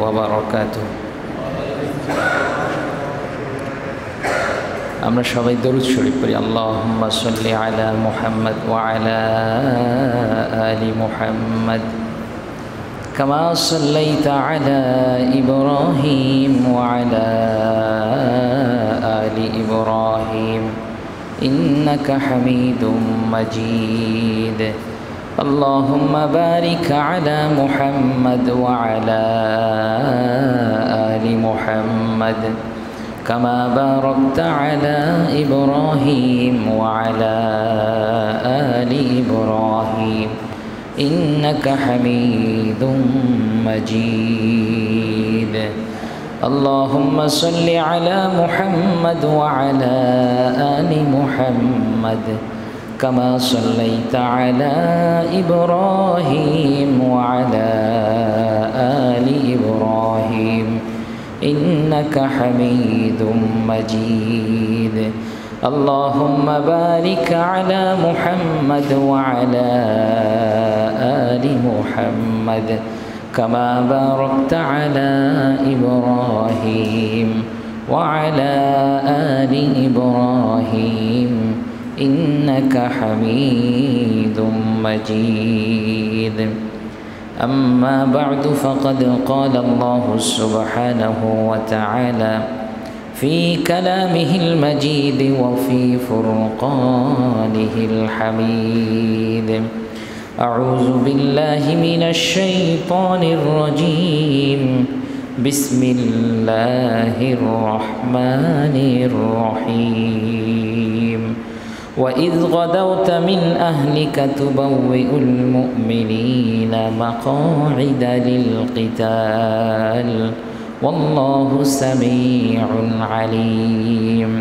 وبركاته আমরা সবাই দরুদ শরীফ পড়ি আল্লাহুম্মা সাল্লি আলা মুহাম্মদ ওয়া আলা আলি মুহাম্মদ কামা সাল্লাইতা আলা ইব্রাহিম ওয়া আলা আলি ইব্রাহিম ইন্নাকা হামিদুম মাজিদ اللهم بارك على محمد وعلى آل محمد كما باركت على إبراهيم وعلى آل إبراهيم إنك حميد مجيد اللهم صل على محمد وعلى آل محمد كما صليت على إبراهيم وعلى آل إبراهيم إنك حميد مجيد اللهم بارك على محمد وعلى آل محمد كما باركت على إبراهيم وعلى آل إبراهيم إنك حميد مجيد أما بعد فقد قال الله سبحانه وتعالى في كلامه المجيد وفي فرقانه الحميد أعوذ بالله من الشيطان الرجيم بسم الله الرحمن الرحيم وإذ غدوت من أهلك تبوئ المؤمنين مقاعد للقتال والله سميع عليم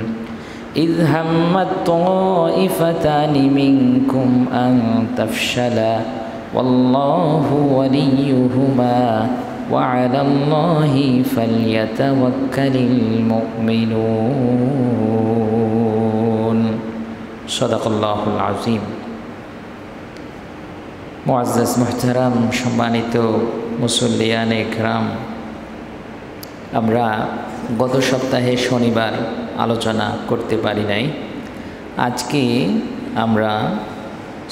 إذ همت طائفتان منكم أن تفشلا والله وليهما وعلى الله فليتوكل المؤمنون সদাকাল্লাহুল আযীম। মুআজ্জাজ মুহতারাম, সম্মানিত মুসল্লিয়ানে ইকরাম, আমরা গত সপ্তাহে শনিবার আলোচনা করতে পারি নাই। আজকে আমরা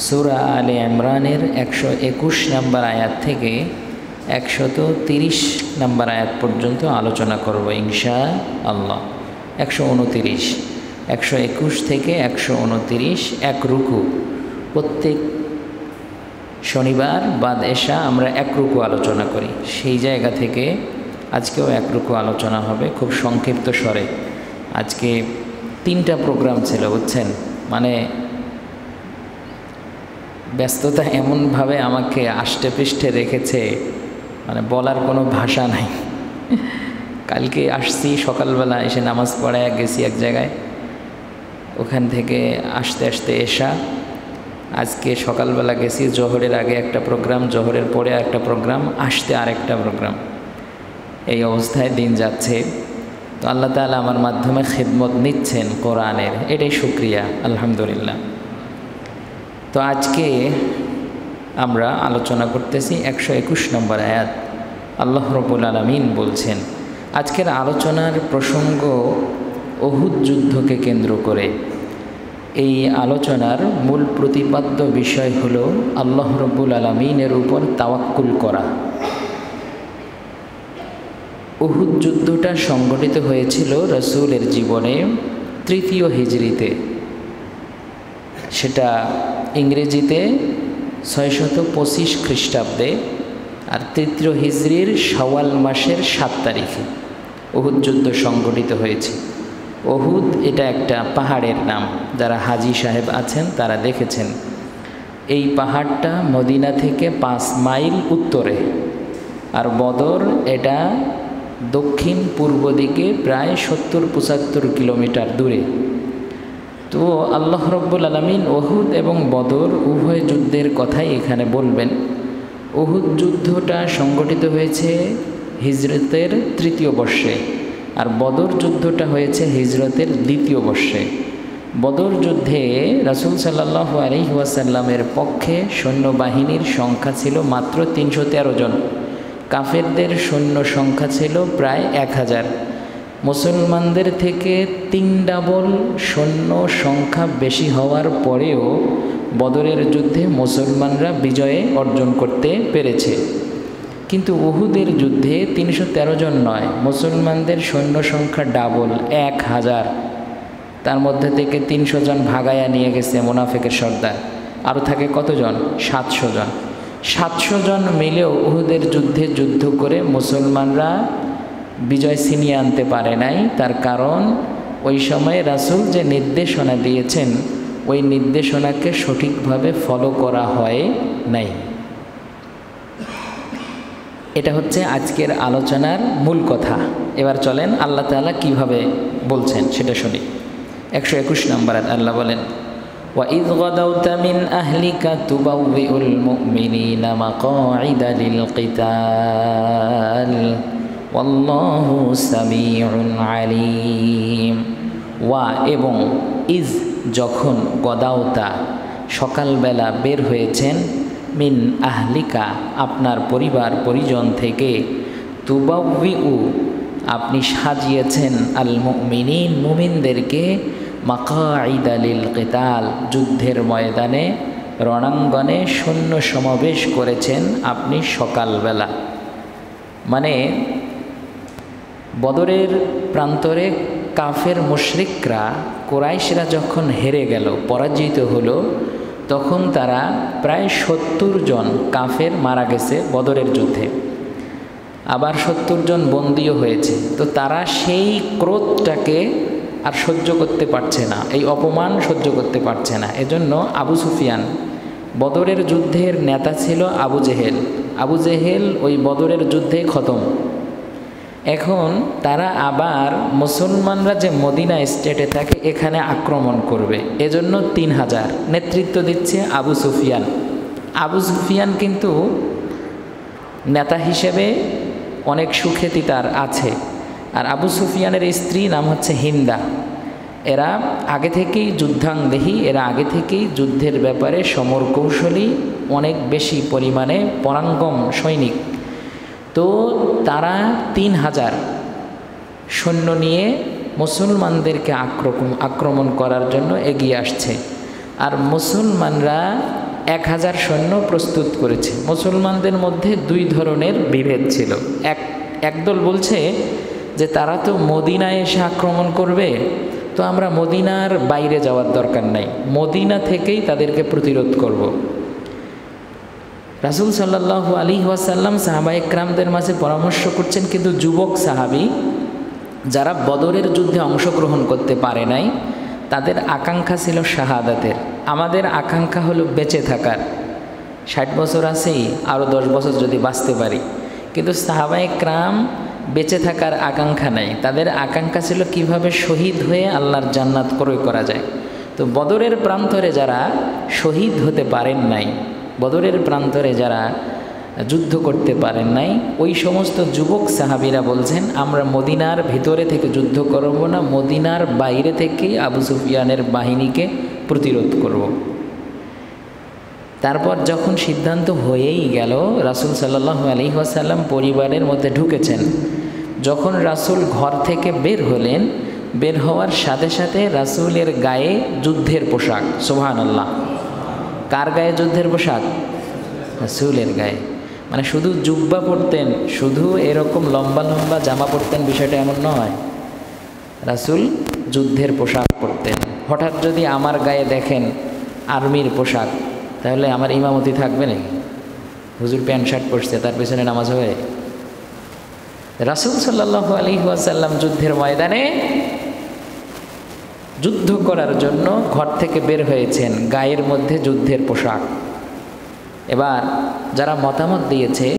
সূরা আলে ইমরানের 121 নম্বর আয়াত থেকে 130 নম্বর আয়াত পর্যন্ত আলোচনা করব ইনশাআল্লাহ। 129, 121 থেকে 129 এক রুকু। প্রত্যেক শনিবার বাদ এশা আমরা এক রুকু আলোচনা করি, সেই জায়গা থেকে আজকেও এক রুকু আলোচনা হবে খুব সংক্ষিপ্ত স্বরে। আজকে 3টা প্রোগ্রাম ছিল, বুঝছেন, মানে ব্যস্ততা এমনভাবে আমাকে আষ্টে পৃষ্ঠে রেখেছে, মানে বলার কোনো ভাষা নাই। কালকে আসছি সকালবেলা, এসে নামাজ পড়ায় গেছি এক জায়গায়, ওখান থেকে আসতে আসতে এশা। আজকে সকালবেলা গেছি, জোহরের আগে একটা প্রোগ্রাম, জোহরের পরে একটা প্রোগ্রাম, আসতে আরেকটা প্রোগ্রাম। এই অবস্থায় দিন যাচ্ছে। তো আল্লাহ তাআলা আমার মাধ্যমে খিদমত নিচ্ছেন কোরআনের, এটাই শুকরিয়া, আলহামদুলিল্লাহ। তো আজকে আমরা আলোচনা করতেছি 121 নম্বর আয়াত। আল্লাহ রাব্বুল আলামিন বলছেন, আজকের আলোচনার প্রসঙ্গ উহুদ যুদ্ধকে কেন্দ্র করে। এই আলোচনার মূল প্রতিপাদ্য বিষয় হলো আল্লাহ রাব্বুল আলামিনের উপর তাওয়াক্কুল করা। উহুদ যুদ্ধটা সংগঠিত হয়েছিল রাসূলের জীবনে 3য় হিজরিতে, সেটা ইংরেজিতে 625 খ্রিস্টাব্দে, আর 3য় হিজরির শাওয়াল মাসের 7 তারিখে উহুদ যুদ্ধ সংগঠিত হয়েছে। উহুদ এটা একটা পাহাড়ের নাম, যারা হাজি সাহেব আছেন তারা দেখেছেন। এই পাহাড়টা মদিনা থেকে 5 মাইল উত্তরে, আর বদর এটা দক্ষিণ পূর্ব দিকে প্রায় 70-75 কিলোমিটার দূরে। তো আল্লাহ রাব্বুল আলামিন উহুদ এবং বদর উভয় যুদ্ধের কথাই এখানে বলবেন। উহুদ যুদ্ধটা সংগঠিত হয়েছে হিজরতের 3য় বর্ষে, আর বদর যুদ্ধটা হয়েছে হিজরতের 2য় বর্ষে। বদর যুদ্ধে রাসূল সাল্লাল্লাহু আলাইহি ওয়াসাল্লামের পক্ষে সৈন্যবাহিনীর সংখ্যা ছিল মাত্র 313 জন, কাফেরদের সৈন্য সংখ্যা ছিল প্রায় 1000। মুসলমানদের থেকে 3 ডাবল সৈন্য সংখ্যা বেশি হওয়ার পরেও বদরের যুদ্ধে মুসলমানরা বিজয়ে অর্জন করতে পেরেছে। কিন্তু উহুদের যুদ্ধে 313 জন নয়, মুসলমানদের সৈন্য সংখ্যা ডাবল 1000। তার মধ্যে থেকে 300 জন ভাগায়া নিয়ে গেছে মুনাফিকের সর্দার, আরও থাকে কতজন? 700 জন। 700 জন মিলেও উহুদের যুদ্ধে যুদ্ধ করে মুসলমানরা বিজয় ছিনিয়ে আনতে পারে নাই। তার কারণ ওই সময়ে রাসূল যে নির্দেশনা দিয়েছেন ওই নির্দেশনাকে সঠিকভাবে ফলো করা হয় নাই। এটা হচ্ছে আজকের আলোচনার মূল কথা। এবার চলেন আল্লাহ তাআলা কিভাবে বলছেন সেটা শুনি। 121 নম্বর আল্লাহ বলেন, وَإِذْ غَدَوْتَ مِنْ أَهْلِكَ تُبَوِّئُ الْمُؤْمِنِينَ مَقَاعِدَ لِلْقِتَالِ وَاللَّهُ سَمِيعٌ عَلِيمٌ। ওয়া এবং ইজ যখন গদাউতা সকালবেলা বের হয়েছেন, মিন আহলিকা আপনার পরিবার পরিজন থেকে, তুবাউইউ আপনি সাজিয়েছেন, আল মুমিনিন মুমিনদেরকে, মাকাঈদা লিল কিতাল যুদ্ধের ময়দানে রণাঙ্গনে সৈন্য সমাবেশ করেছেন আপনি সকালবেলা। মানে বদরের প্রান্তরে কাফের মুশরিকরা কুরাইশরা যখন হেরে গেল, পরাজিত হলো, তখন তারা প্রায় 70 জন কাফের মারা গেছে বদরের যুদ্ধে, আবার 70 জন বন্দীও হয়েছে। তো তারা সেই ক্রোধটাকে আর সহ্য করতে পারছে না, এই অপমান সহ্য করতে পারছে না। এজন্য আবু সুফিয়ান, বদরের যুদ্ধের নেতা ছিল আবু জেহেল। আবু জেহেল ওই বদরের যুদ্ধে খতম। এখন তারা আবার মুসলমানরা যে মদিনা স্টেটে থাকে এখানে আক্রমণ করবে, এজন্য 3000 নেতৃত্ব দিচ্ছে আবু সুফিয়ান। আবু সুফিয়ান কিন্তু নেতা হিসেবে অনেক সুখ্যাতি তার আছে। আর আবু সুফিয়ানের স্ত্রী নাম হচ্ছে হিন্দা। এরা আগে থেকেই যুদ্ধাংদেহী, এরা আগে থেকেই যুদ্ধের ব্যাপারে সমর কৌশলী, অনেক বেশি পরিমাণে পরাঙ্গম সৈনিক। তো তারা 3000 সৈন্য নিয়ে মুসলমানদেরকে আক্রমণ করার জন্য এগিয়ে আসছে। আর মুসলমানরা 1000 সৈন্য প্রস্তুত করেছে। মুসলমানদের মধ্যে 2 ধরনের বিভেদ ছিল। একদল বলছে যে তারা তো মদিনায় এসে আক্রমণ করবে, তো আমরা মদিনার বাইরে যাওয়ার দরকার নাই, মদিনা থেকেই তাদেরকে প্রতিরোধ করব। রাসূল সাল্লাল্লাহু আলাইহি ওয়াসাল্লাম সাহাবায়ে কেরামদের মাঝে পরামর্শ করছেন, কিন্তু যুবক সাহাবী যারা বদরের যুদ্ধে অংশগ্রহণ করতে পারে নাই তাদের আকাঙ্ক্ষা ছিল শাহাদাতের। আমাদের আকাঙ্ক্ষা হলো বেঁচে থাকার, 60 বছর আছেই, আরও 10 বছর যদি বাঁচতে পারি। কিন্তু সাহাবায়ে কেরাম বেঁচে থাকার আকাঙ্ক্ষা নাই, তাদের আকাঙ্ক্ষা ছিল কিভাবে শহীদ হয়ে আল্লাহর জান্নাত ক্রয় করা যায়। তো বদরের প্রান্তরে যারা শহীদ হতে পারেন নাই, বদরের প্রান্তরে যারা যুদ্ধ করতে পারেন নাই, ওই সমস্ত যুবক সাহাবীরা বলছেন আমরা মদিনার ভিতরে থেকে যুদ্ধ করব না, মদিনার বাইরে থেকেই আবু সুফিয়ানের বাহিনীকে প্রতিরোধ করব। তারপর যখন সিদ্ধান্ত হয়েই গেল, রাসূল সাল্লাল্লাহু আলাইহি ওয়াসাল্লাম পরিবারের মধ্যে ঢুকেছেন। যখন রাসূল ঘর থেকে বের হলেন, বের হওয়ার সাথে সাথে রাসূলের গায়ে যুদ্ধের পোশাক। সুবহানাল্লাহ। কার গায়ে যুদ্ধের পোশাক? রাসূলের গায়ে। মানে শুধু জুব্বা পরতেন, শুধু এরকম লম্বা লম্বা জামা পরতেন বিষয়টা এমন নয়, রাসূল যুদ্ধের পোশাক পরতেন। হঠাৎ যদি আমার গায়ে দেখেন আর্মির পোশাক, তাহলে আমার ইমামতি থাকবে নাকি? হুজুর প্যান্ট শার্ট পরছে, তার পেছনে নামাজ হবে? রাসূল সাল্লাল্লাহু আলাইহি ওয়াসাল্লাম যুদ্ধের ময়দানে যুদ্ধ করার জন্য ঘর থেকে বের হয়েছেন, গায়ের মধ্যে যুদ্ধের পোশাক। এবার যারা মতামত দিয়েছে